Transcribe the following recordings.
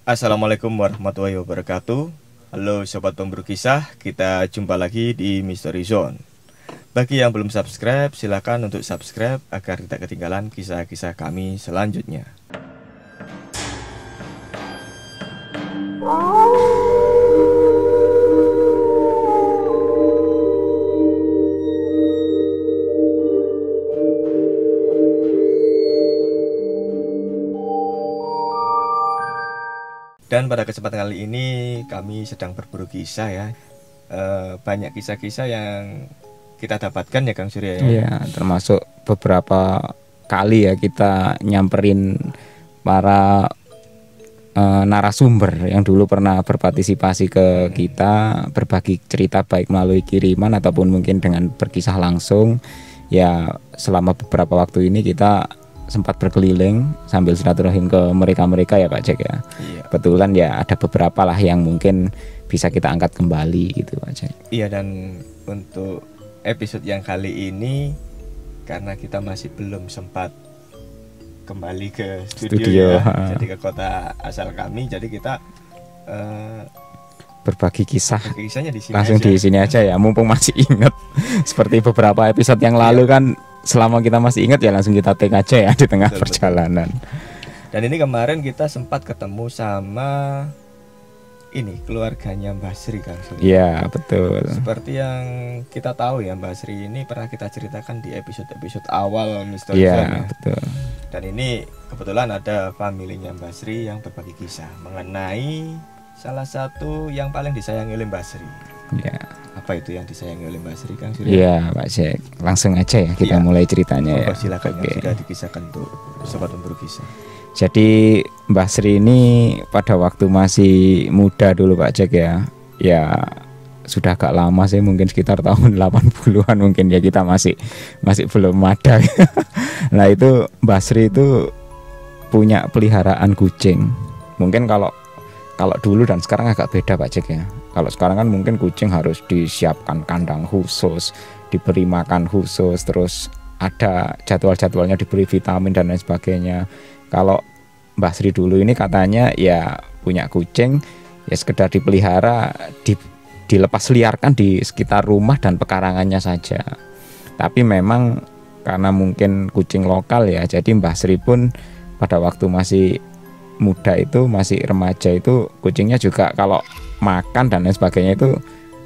Assalamualaikum warahmatullahi wabarakatuh. Halo Sobat Pemburu Kisah, kita jumpa lagi di Mystery Zone. Bagi yang belum subscribe, silakan untuk subscribe agar tidak ketinggalan kisah-kisah kami selanjutnya. Dan pada kesempatan kali ini kami sedang berburu kisah ya. Banyak kisah-kisah yang kita dapatkan ya Kang Surya ya. Iya, termasuk beberapa kali ya kita nyamperin para narasumber yang dulu pernah berpartisipasi ke kita, berbagi cerita baik melalui kiriman ataupun mungkin dengan berkisah langsung. Ya, selama beberapa waktu ini kita sempat berkeliling sambil silaturahim ke mereka-mereka ya Pak Jack ya. Iya. Kebetulan ya ada beberapa lah yang mungkin bisa kita angkat kembali gitu Pak Jack. Iya, dan untuk episode yang kali ini karena kita masih belum sempat kembali ke studio ya, jadi ke kota asal kami, jadi kita berbagi kisah kisahnya di sini langsung aja. di sini aja ya, mumpung masih ingat. Seperti beberapa episode yang lalu kan, selama kita masih ingat ya langsung kita take aja ya di tengah Betul. perjalanan. Dan ini kemarin kita sempat ketemu sama ini keluarganya Mbah Sri Kang Surya. Iya betul. Seperti yang kita tahu ya, Mbah Sri ini pernah kita ceritakan di episode-episode awal Misteri Zone Iya ya. betul. Dan ini kebetulan ada familinya Mbah Sri yang berbagi kisah mengenai salah satu yang paling disayangi oleh Mbah Sri. Iya. Apa itu yang disayangi oleh Mbah Sri Kang Surya? Iya Pak Jack, langsung aja ya kita Iya. mulai ceritanya ya. Silakan Oke. yang sudah dikisahkan untuk sobat pemburu kisah. Jadi Mbah Sri ini pada waktu masih muda dulu Pak Jack ya. Ya sudah agak lama sih, mungkin sekitar tahun 80-an mungkin ya, kita masih belum ada. Nah itu Mbah Sri itu punya peliharaan kucing. Mungkin kalau dulu dan sekarang agak beda Pak Jack ya. Kalau sekarang kan mungkin kucing harus disiapkan kandang khusus, diberi makan khusus, terus ada jadwal-jadwalnya, diberi vitamin dan lain sebagainya. Kalau Mbah Sri dulu ini katanya ya punya kucing ya sekedar dipelihara, dilepas liarkan di sekitar rumah dan pekarangannya saja. Tapi memang karena mungkin kucing lokal ya, jadi Mbah Sri pun pada waktu masih muda itu, masih remaja itu, kucingnya juga kalau makan dan lain sebagainya itu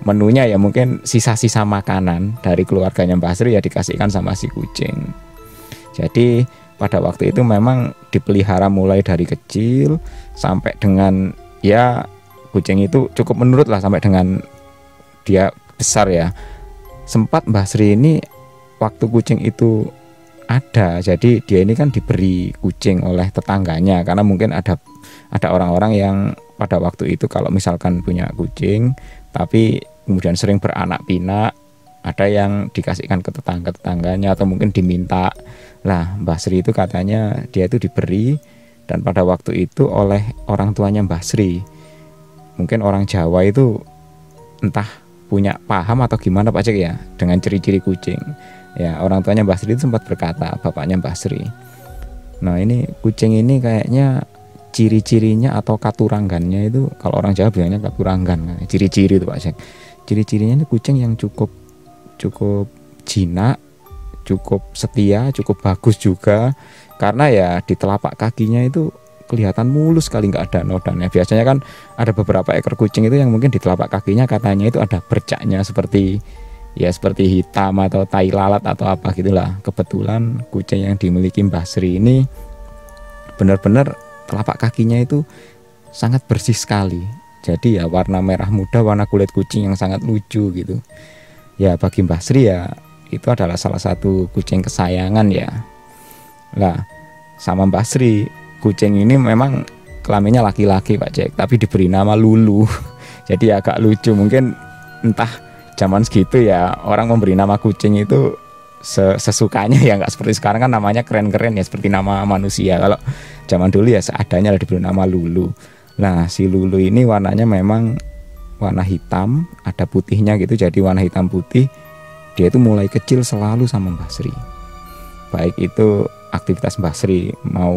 menunya ya mungkin sisa-sisa makanan dari keluarganya Mbah Sri ya dikasihkan sama si kucing. Jadi pada waktu itu memang dipelihara mulai dari kecil sampai dengan ya kucing itu cukup menurut lah sampai dengan dia besar ya. Sempat Mbah Sri ini waktu kucing itu ada, jadi dia ini kan diberi kucing oleh tetangganya karena mungkin ada orang-orang yang pada waktu itu kalau misalkan punya kucing tapi kemudian sering beranak pinak, ada yang dikasihkan ke tetangganya atau mungkin diminta. Lah Mbah Sri itu katanya dia itu diberi, dan pada waktu itu oleh orang tuanya Mbah Sri. Mungkin orang Jawa itu entah punya paham atau gimana Pak Cek ya dengan ciri-ciri kucing. Ya orang tuanya Mbah Sri itu sempat berkata, bapaknya Mbah Sri, nah ini kucing ini kayaknya ciri-cirinya atau katuranggannya itu, kalau orang Jawa bilangnya katuranggan, ciri-ciri itu Pak Cek. Ciri-cirinya ini kucing yang cukup jinak, cukup setia, cukup bagus juga, karena ya di telapak kakinya itu kelihatan mulus sekali, nggak ada nodanya. Biasanya kan ada beberapa ekor kucing itu yang mungkin di telapak kakinya katanya itu ada bercaknya seperti hitam atau tai lalat atau apa gitulah. Kebetulan kucing yang dimiliki Mbah Sri ini benar-benar telapak kakinya itu sangat bersih sekali. Jadi ya warna merah muda, warna kulit kucing yang sangat lucu gitu. Ya bagi Mbah Sri ya itu adalah salah satu kucing kesayangan ya. Lah sama Mbah Sri, kucing ini memang kelaminnya laki-laki Pak Jack, tapi diberi nama Lulu. Jadi agak lucu, mungkin entah zaman segitu ya orang memberi nama kucing itu sesukanya ya, nggak seperti sekarang kan namanya keren-keren ya seperti nama manusia. Kalau zaman dulu ya seadanya lah diberi nama Lulu. Nah si Lulu ini warnanya memang warna hitam, ada putihnya gitu, jadi warna hitam putih. Dia itu mulai kecil selalu sama Mbah Sri. Baik itu aktivitas Mbah Sri mau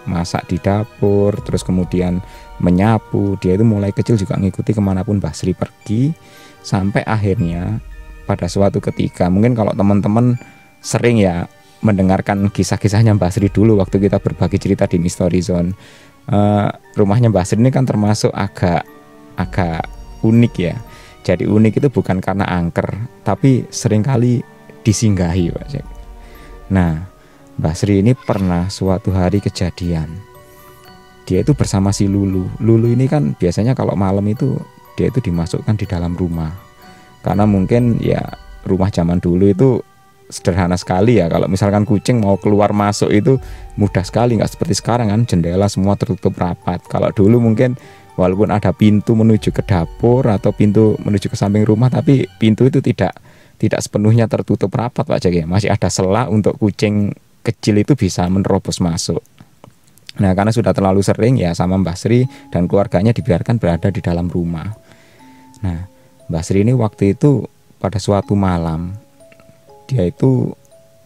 masak di dapur, terus kemudian menyapu. Dia itu mulai kecil juga ngikuti kemanapun Mbah Sri pergi, sampai akhirnya pada suatu ketika, mungkin kalau teman-teman sering ya mendengarkan kisah-kisahnya Mbah Sri dulu waktu kita berbagi cerita di Mystery Zone, rumahnya Mbah Sri ini kan termasuk agak unik ya. Jadi unik itu bukan karena angker, tapi seringkali disinggahi, Pak Jack. Nah, Mbah Sri ini pernah suatu hari kejadian, dia itu bersama si Lulu. Lulu ini kan biasanya kalau malam itu dia itu dimasukkan di dalam rumah, karena mungkin ya rumah zaman dulu itu sederhana sekali ya. Kalau misalkan kucing mau keluar masuk itu mudah sekali, nggak seperti sekarang kan jendela semua tertutup rapat. Kalau dulu mungkin walaupun ada pintu menuju ke dapur atau pintu menuju ke samping rumah, tapi pintu itu tidak sepenuhnya tertutup rapat, Pak Jack ya. Masih ada celah untuk kucing kecil itu bisa menerobos masuk. Nah, karena sudah terlalu sering ya sama Mbah Sri dan keluarganya dibiarkan berada di dalam rumah. Nah, Mbah Sri ini waktu itu pada suatu malam dia itu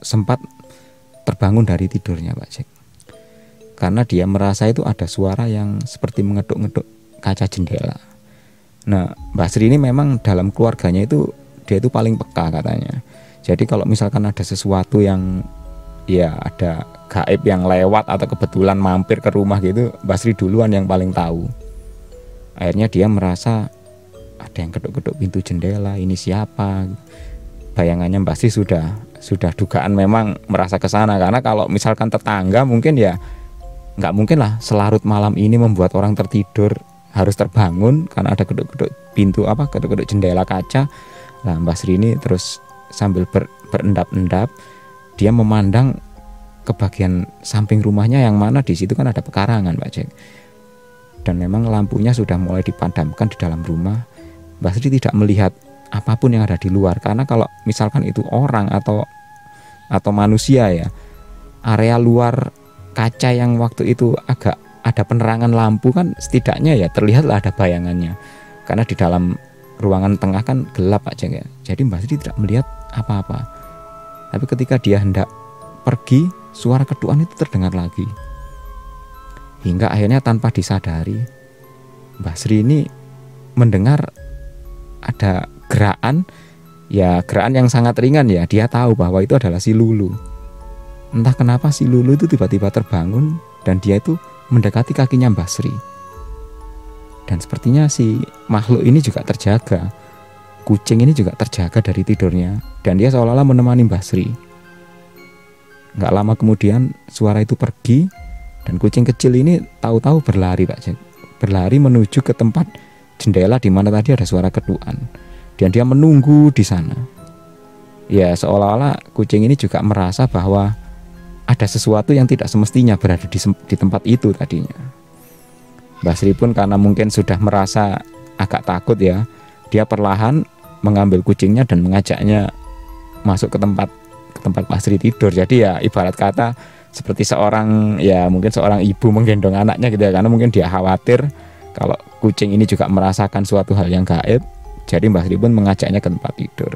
sempat terbangun dari tidurnya, Pak Jack, karena dia merasa itu ada suara yang seperti mengeduk-ngeduk kaca jendela. Nah, Mbah Sri ini memang dalam keluarganya itu dia itu paling peka katanya. Jadi kalau misalkan ada sesuatu yang ya ada gaib yang lewat atau kebetulan mampir ke rumah gitu, Mbah Sri duluan yang paling tahu. Akhirnya dia merasa ada yang keduk-keduk pintu jendela, ini siapa? Bayangannya Mbah Sri sudah dugaan memang merasa ke sana, karena kalau misalkan tetangga mungkin ya nggak mungkin lah selarut malam ini membuat orang tertidur harus terbangun karena ada keduk-keduk pintu keduk-keduk jendela kaca. Nah, Mbah Sri ini terus sambil berendap-endap dia memandang ke bagian samping rumahnya yang mana di situ kan ada pekarangan, Pak Jack. Dan memang lampunya sudah mulai dipadamkan di dalam rumah. Mbah Sri tidak melihat apapun yang ada di luar, karena kalau misalkan itu orang atau manusia ya, area luar kaca yang waktu itu agak ada penerangan lampu kan setidaknya ya terlihatlah ada bayangannya. Karena di dalam ruangan tengah kan gelap, Pak Jack ya. Jadi Mbah Sri tidak melihat apa-apa. Tapi ketika dia hendak pergi, suara keduan itu terdengar lagi. Hingga akhirnya tanpa disadari, Mbah Sri ini mendengar ada gerakan yang sangat ringan ya. Dia tahu bahwa itu adalah si Lulu. Entah kenapa si Lulu itu tiba-tiba terbangun dan dia itu mendekati kakinya Mbah Sri. Dan sepertinya si makhluk ini juga terjaga. Kucing ini juga terjaga dari tidurnya dan dia seolah-olah menemani Mbah Sri. Nggak lama kemudian suara itu pergi dan kucing kecil ini tahu-tahu berlari, Pak Jack. Berlari menuju ke tempat jendela di mana tadi ada suara keduan. Dan dia menunggu di sana. Ya seolah-olah kucing ini juga merasa bahwa ada sesuatu yang tidak semestinya berada di tempat itu tadinya. Mbah Sri pun karena mungkin sudah merasa agak takut ya, dia perlahan mengambil kucingnya dan mengajaknya masuk ke tempat Mbah Sri tidur. Jadi ya ibarat kata seperti seorang ibu menggendong anaknya gitu ya, karena mungkin dia khawatir kalau kucing ini juga merasakan suatu hal yang gaib. Jadi Mbah Sri pun mengajaknya ke tempat tidur.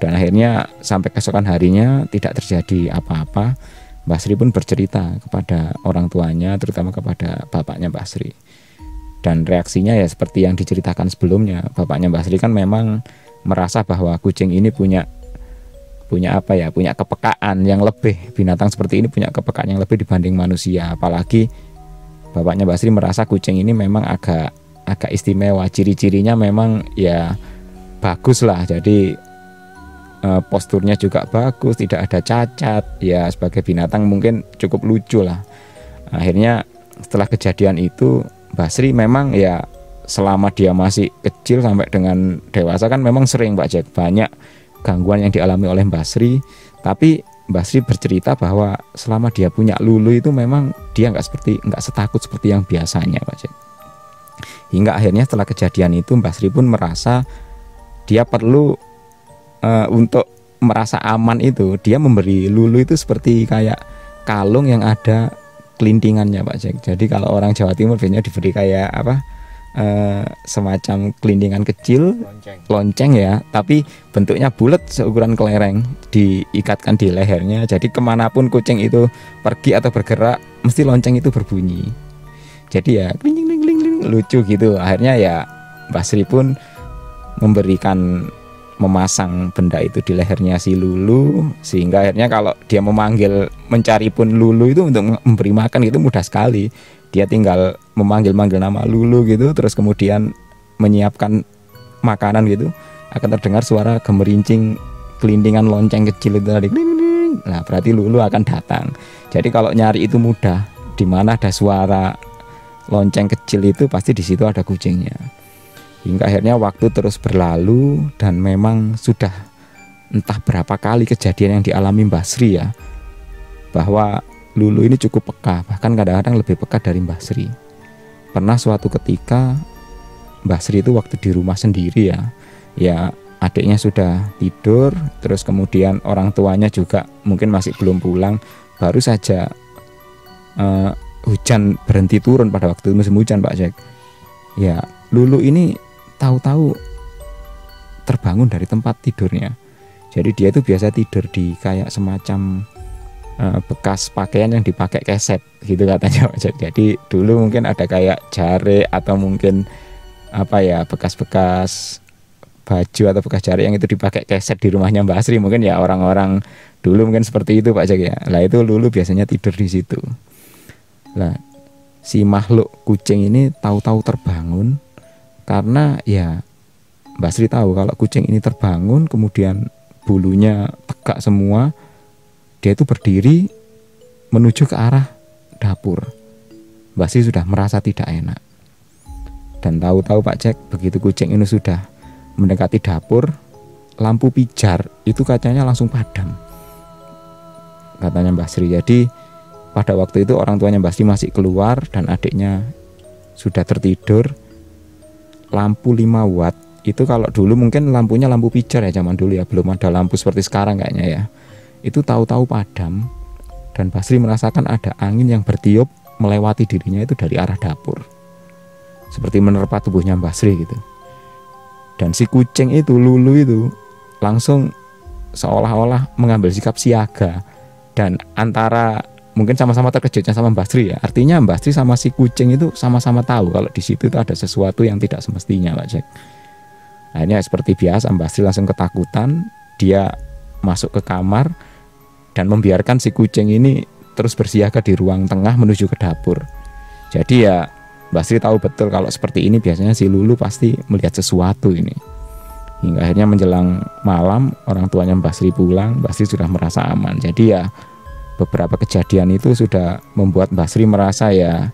Dan akhirnya sampai keesokan harinya tidak terjadi apa-apa. Mbah Sri pun bercerita kepada orang tuanya, terutama kepada bapaknya Mbah Sri. Dan reaksinya ya seperti yang diceritakan sebelumnya. Bapaknya Mbah Sri kan memang merasa bahwa kucing ini punya kepekaan yang lebih. Binatang seperti ini punya kepekaan yang lebih dibanding manusia. Apalagi bapaknya Mbah Sri merasa kucing ini memang agak istimewa. Ciri-cirinya memang ya bagus lah. Jadi posturnya juga bagus, tidak ada cacat. Ya sebagai binatang mungkin cukup lucu lah. Akhirnya setelah kejadian itu Mbah Sri memang ya selama dia masih kecil sampai dengan dewasa kan memang sering, Pak Jack, banyak gangguan yang dialami oleh Mbah Sri. Tapi Mbah Sri bercerita bahwa selama dia punya Lulu itu memang dia nggak setakut seperti yang biasanya, Pak Jack. Hingga akhirnya setelah kejadian itu Mbah Sri pun merasa dia perlu untuk merasa aman itu dia memberi Lulu itu seperti kayak kalung yang ada kelintingannya, Pak Jack. Jadi kalau orang Jawa Timur biasanya diberi kayak semacam kelintingan kecil, lonceng ya, tapi bentuknya bulat seukuran kelereng, diikatkan di lehernya. Jadi kemanapun kucing itu pergi atau bergerak, mesti lonceng itu berbunyi. Jadi ya kling kling kling kling lucu gitu. Akhirnya ya Mbah Sri pun memasang benda itu di lehernya si Lulu, sehingga akhirnya kalau dia mencari pun Lulu itu untuk memberi makan itu mudah sekali. Dia tinggal memanggil-manggil nama Lulu gitu, terus kemudian menyiapkan makanan gitu, akan terdengar suara gemerincing kelindingan lonceng kecil itu tadi. Nah, berarti Lulu akan datang. Jadi kalau nyari itu mudah, di mana ada suara lonceng kecil itu pasti di situ ada kucingnya. Hingga akhirnya waktu terus berlalu dan memang sudah entah berapa kali kejadian yang dialami Mbah Sri ya, bahwa Lulu ini cukup peka, bahkan kadang-kadang lebih peka dari Mbah Sri. Pernah suatu ketika Mbah Sri itu waktu di rumah sendiri ya adiknya sudah tidur, terus kemudian orang tuanya juga mungkin masih belum pulang, baru saja hujan berhenti turun pada waktu musim hujan Pak Jack. Ya Lulu ini tahu-tahu terbangun dari tempat tidurnya. Jadi dia itu biasa tidur di kayak semacam bekas pakaian yang dipakai keset gitu katanya Pak Jack. Jadi dulu mungkin ada kayak jare atau mungkin apa ya, bekas-bekas baju atau bekas jari yang itu dipakai keset di rumahnya Mbak Sri, mungkin ya orang-orang dulu mungkin seperti itu Pak Jack ya. Lah itu Lulu biasanya tidur di situ. Lah si makhluk kucing ini tahu-tahu terbangun karena ya Mbak Sri tahu kalau kucing ini terbangun kemudian bulunya tegak semua, dia itu berdiri menuju ke arah dapur. Mbak Sri sudah merasa tidak enak. Dan tahu-tahu Pak Jack, begitu kucing ini sudah mendekati dapur, lampu pijar itu kacanya langsung padam, katanya Mbah Sri. Jadi pada waktu itu orang tuanya Mbah Sri masih keluar dan adiknya sudah tertidur. Lampu 5 watt itu kalau dulu mungkin lampunya lampu pijar ya zaman dulu ya, belum ada lampu seperti sekarang kayaknya ya. Itu tahu-tahu padam dan Mbah Sri merasakan ada angin yang bertiup melewati dirinya itu dari arah dapur, seperti menerpa tubuhnya Mbah Sri gitu. Dan si kucing itu, Lulu itu langsung seolah-olah mengambil sikap siaga, dan antara mungkin sama-sama terkejutnya sama Mbah Sri ya. Artinya Mbah Sri sama si kucing itu sama-sama tahu kalau di situ itu ada sesuatu yang tidak semestinya Pak Jack. Akhirnya seperti biasa Mbah Sri langsung ketakutan, dia masuk ke kamar dan membiarkan si kucing ini terus bersiaga di ruang tengah menuju ke dapur. Jadi ya Mbah Sri tahu betul kalau seperti ini biasanya si Lulu pasti melihat sesuatu ini. Hingga akhirnya menjelang malam orang tuanya Mbah Sri pulang, Mbah Sri sudah merasa aman. Jadi ya beberapa kejadian itu sudah membuat Mbah Sri merasa ya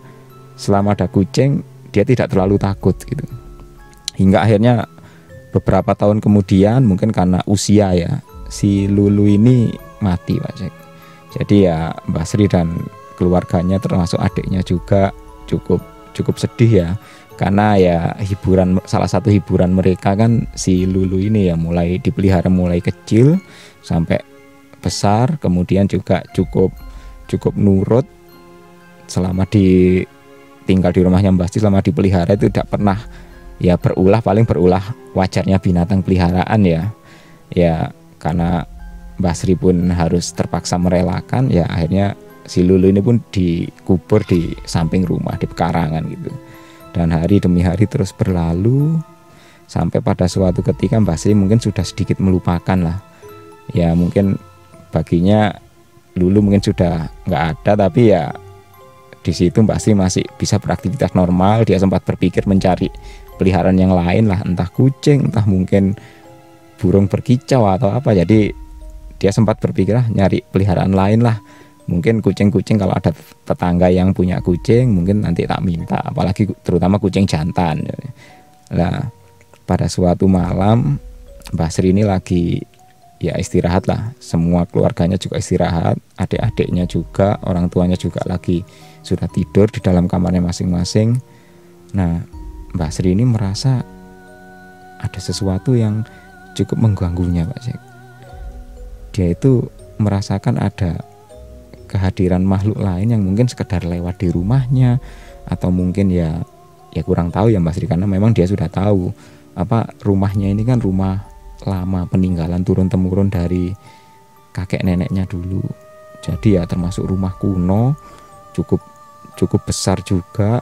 selama ada kucing dia tidak terlalu takut gitu. Hingga akhirnya beberapa tahun kemudian mungkin karena usia ya, si Lulu ini mati Pak Jack. Jadi ya Mbah Sri dan keluarganya termasuk adiknya juga cukup sedih ya, karena ya salah satu hiburan mereka kan si Lulu ini ya, mulai dipelihara mulai kecil sampai besar, kemudian juga cukup nurut selama tinggal di rumahnya Mbah Sri, selama dipelihara itu tidak pernah ya paling berulah wajarnya binatang peliharaan ya karena Mbah Sri pun harus terpaksa merelakan ya, akhirnya si Lulu ini pun dikubur di samping rumah di pekarangan gitu. Dan hari demi hari terus berlalu sampai pada suatu ketika Mbah Sri mungkin sudah sedikit melupakan lah ya, mungkin baginya Lulu mungkin sudah nggak ada, tapi ya di situ Mbah Sri masih bisa beraktivitas normal. Dia sempat berpikir mencari peliharaan yang lain lah, entah kucing, entah mungkin burung berkicau atau apa. Jadi dia sempat berpikir nyari peliharaan lain lah, mungkin kucing-kucing kalau ada tetangga yang punya kucing mungkin nanti tak minta, apalagi terutama kucing jantan. Nah pada suatu malam Mbah Sri ini lagi ya istirahat lah, semua keluarganya juga istirahat, adik-adiknya juga, orang tuanya juga lagi sudah tidur di dalam kamarnya masing-masing. Nah Mbah Sri ini merasa ada sesuatu yang cukup mengganggunya Pak Jack. Dia itu merasakan ada kehadiran makhluk lain yang mungkin sekedar lewat di rumahnya, atau mungkin ya kurang tahu ya Mbah Sri, karena memang dia sudah tahu apa rumahnya ini kan rumah lama peninggalan turun temurun dari kakek neneknya dulu. Jadi ya termasuk rumah kuno, cukup besar juga,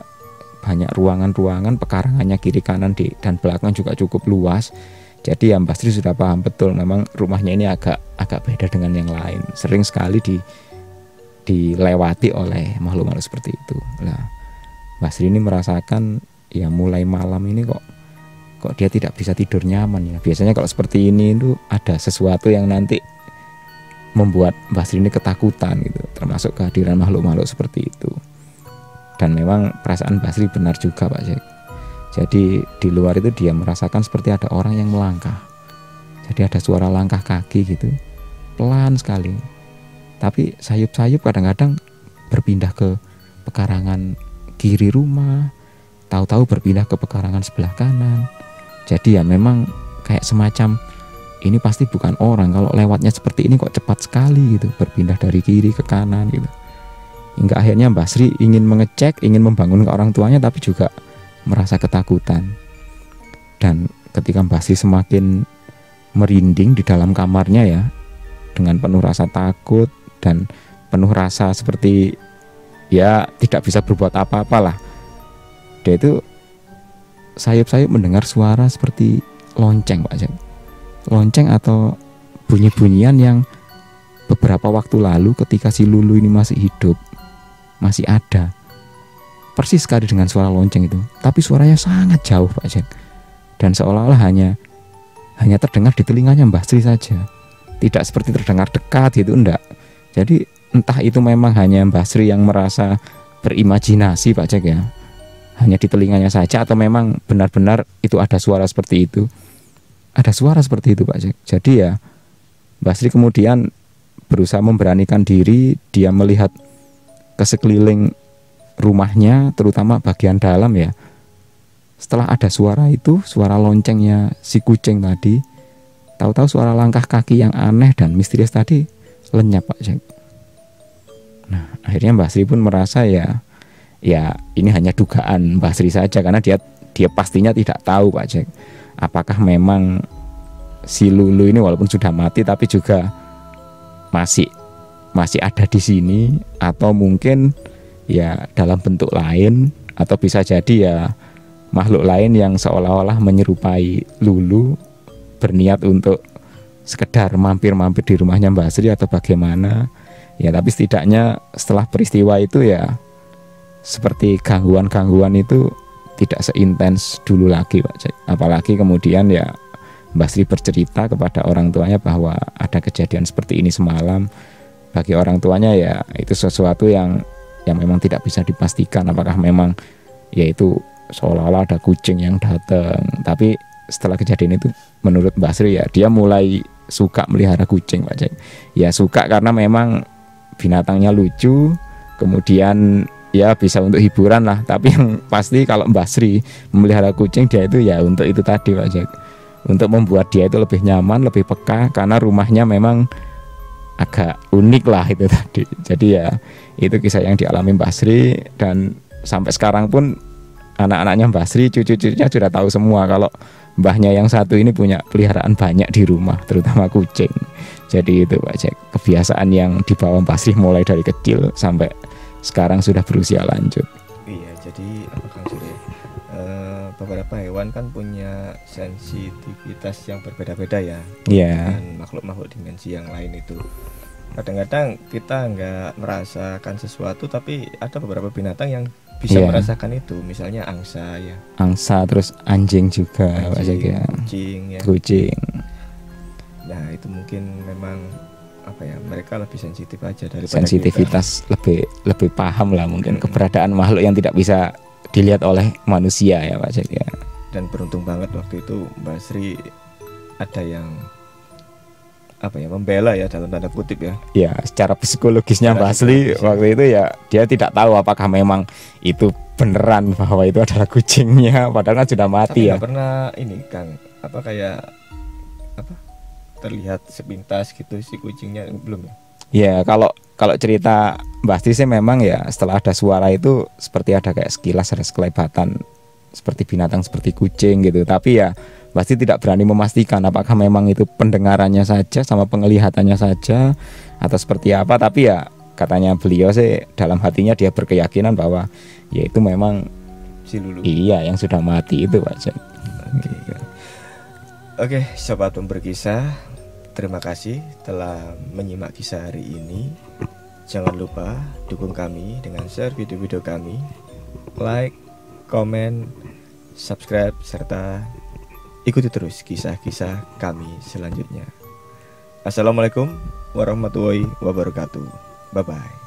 banyak ruangan-ruangan, pekarangannya kiri kanan dan belakang juga cukup luas. Jadi ya Mbah Sri sudah paham betul memang rumahnya ini agak beda dengan yang lain. Sering sekali dilewati oleh makhluk-makhluk seperti itu. Nah, Mbah Sri ini merasakan ya mulai malam ini kok dia tidak bisa tidur nyaman ya. Biasanya kalau seperti ini itu ada sesuatu yang nanti membuat Mbah Sri ini ketakutan gitu, termasuk kehadiran makhluk-makhluk seperti itu. Dan memang perasaan Mbah Sri benar juga Pak Jack. Jadi di luar itu dia merasakan seperti ada orang yang melangkah. Jadi ada suara langkah kaki gitu, pelan sekali. Tapi sayup-sayup kadang-kadang berpindah ke pekarangan kiri rumah, tahu-tahu berpindah ke pekarangan sebelah kanan. Jadi ya memang kayak semacam ini pasti bukan orang, kalau lewatnya seperti ini kok cepat sekali gitu, berpindah dari kiri ke kanan gitu. Hingga akhirnya Mbah Sri ingin mengecek, ingin membangun ke orang tuanya, tapi juga merasa ketakutan. Dan ketika Mbah Sri semakin merinding di dalam kamarnya ya, dengan penuh rasa takut dan penuh rasa seperti ya tidak bisa berbuat apa-apalah, dia itu sayup-sayup mendengar suara seperti lonceng Pak Jack. Lonceng atau bunyi-bunyian yang beberapa waktu lalu ketika si Lulu ini masih hidup, masih ada. Persis sekali dengan suara lonceng itu, tapi suaranya sangat jauh Pak Jack. Dan seolah-olah hanya terdengar di telinganya Mbah Sri saja. Tidak seperti terdengar dekat gitu, enggak. Jadi entah itu memang hanya Mbah Sri yang merasa berimajinasi Pak Jack ya, hanya di telinganya saja, atau memang benar-benar itu ada suara seperti itu. Ada suara seperti itu Pak Jack. Jadi ya Mbah Sri kemudian berusaha memberanikan diri. Dia melihat ke sekeliling rumahnya, terutama bagian dalam ya. Setelah ada suara itu, suara loncengnya si kucing tadi, tahu-tahu suara langkah kaki yang aneh dan misterius tadi lenyap Pak Jack. Nah akhirnya Mbah Sri pun merasa ya ini hanya dugaan Mbah Sri saja, karena dia pastinya tidak tahu Pak Jack, apakah memang si Lulu ini walaupun sudah mati tapi juga masih ada di sini, atau mungkin ya dalam bentuk lain, atau bisa jadi ya makhluk lain yang seolah-olah menyerupai Lulu berniat untuk sekedar mampir-mampir di rumahnya Mbah Sri atau bagaimana. Ya tapi setidaknya setelah peristiwa itu ya seperti gangguan-gangguan itu tidak seintens dulu lagi Pak Jack. Apalagi kemudian ya Mbah Sri bercerita kepada orang tuanya bahwa ada kejadian seperti ini semalam. Bagi orang tuanya ya itu sesuatu yang memang tidak bisa dipastikan apakah memang yaitu seolah-olah ada kucing yang datang. Tapi setelah kejadian itu menurut Mbah Sri ya dia mulai suka melihara kucing Pak Jack. Ya suka karena memang binatangnya lucu, kemudian ya bisa untuk hiburan lah. Tapi yang pasti kalau Mbah Sri memelihara kucing, dia itu ya untuk itu tadi Pak Jack, untuk membuat dia itu lebih nyaman, lebih peka, karena rumahnya memang agak unik lah itu tadi. Jadi ya itu kisah yang dialami Mbah Sri, dan sampai sekarang pun anak-anaknya Mbah Sri, cucu-cucunya sudah tahu semua kalau mbahnya yang satu ini punya peliharaan banyak di rumah, terutama kucing. Jadi itu Pak Jack, kebiasaan yang dibawa Mbah Sri mulai dari kecil sampai sekarang sudah berusia lanjut. Iya, jadi apa Kang Surya, beberapa hewan kan punya sensitivitas yang berbeda-beda ya. Iya. Dan makhluk-makhluk dimensi yang lain itu kadang-kadang kita nggak merasakan sesuatu, tapi ada beberapa binatang yang bisa merasakan itu. Misalnya angsa ya. Angsa, terus anjing juga Pak Jack ya. Kucing ya. Kucing. Nah itu mungkin memang apa ya, mereka lebih sensitif aja daripada sensitivitas kita. lebih paham lah mungkin keberadaan makhluk yang tidak bisa dilihat oleh manusia ya Pak Jack ya. Dan beruntung banget waktu itu Mbak Sri ada yang apa ya, membela ya dalam tanda kutip ya. Ya secara psikologisnya Mbak Sri waktu itu ya dia tidak tahu apakah memang itu beneran bahwa itu adalah kucingnya, padahal kan sudah mati. Tapi ya. Pernah ini Kang, apa kayak apa terlihat sepintas gitu si kucingnya, belum ya? Ya kalau cerita Mbak Sri sih memang ya setelah ada suara itu seperti ada kayak sekilas ada sekelebatan seperti binatang seperti kucing gitu. Tapi ya Mbak Sri tidak berani memastikan apakah memang itu pendengarannya saja sama penglihatannya saja atau seperti apa. Tapi ya katanya beliau sih dalam hatinya dia berkeyakinan bahwa ya itu memang si Lulu. Iya, yang sudah mati itu Pak Jack. Oke, sobat berkisah, terima kasih telah menyimak kisah hari ini. Jangan lupa dukung kami dengan share video-video kami, like, komen, subscribe, serta ikuti terus kisah-kisah kami selanjutnya. Assalamualaikum warahmatullahi wabarakatuh. Bye-bye.